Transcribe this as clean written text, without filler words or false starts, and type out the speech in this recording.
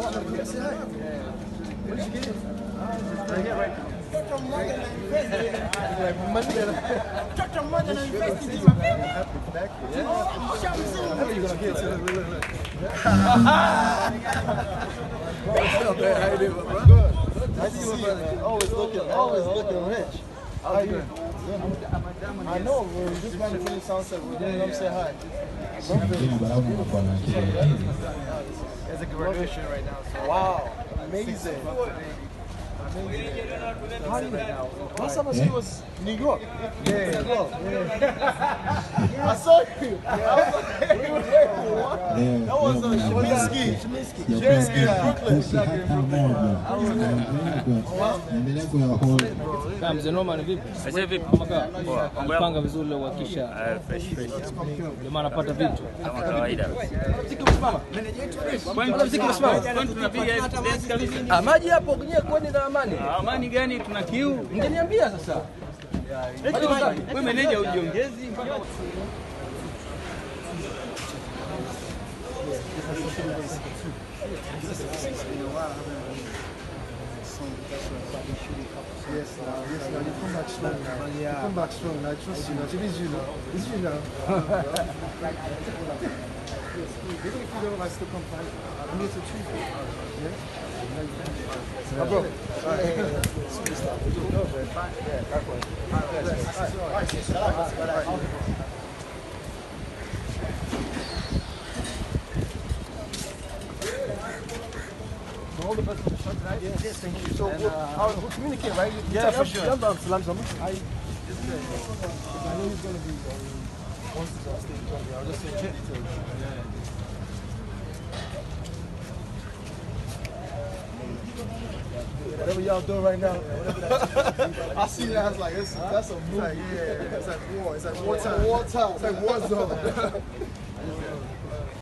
What did you get? Right here, right now. Always looking rich. How you doing? I know, we're just trying to finish sunset. We're going to say hi. It's a graduation right now. So Wow, amazing. Last time I saw you was New York. yeah. I saw you. That was Sheminsky. Sheminsky in Brooklyn. Kama mzee Noma ni vipi? Sasa vipi? Panga vizuri leo uhakisha. Fresh. Ndio maana napata vitu. Kama kawaida. Mziki umesimama? Kwani mziki umesimama? Kwani tunapiga dance kabisa? Maji hapo kwenye Kwenye na Amani. Amani gani tuna kiu? Mngeniambia sasa. Wewe meneja ujiongezi mpaka Yes, now you come back strong now. You come back strong now. I trust you now. It is you now. It's you now. Even if you don't, I still come fight. I'm here to treat you. Yeah? Oh, bro. Superstar. Yeah, that one. All the best for the shot tonight. Yes, thank you. So, we'll communicate, right? Yeah, for sure. Sallam. I know he's going to be once he's on stage. I'll just say check to him. Whatever y'all doing right now, I see that as like, that's a movie. It's like war. It's like wartime. It's like war zone.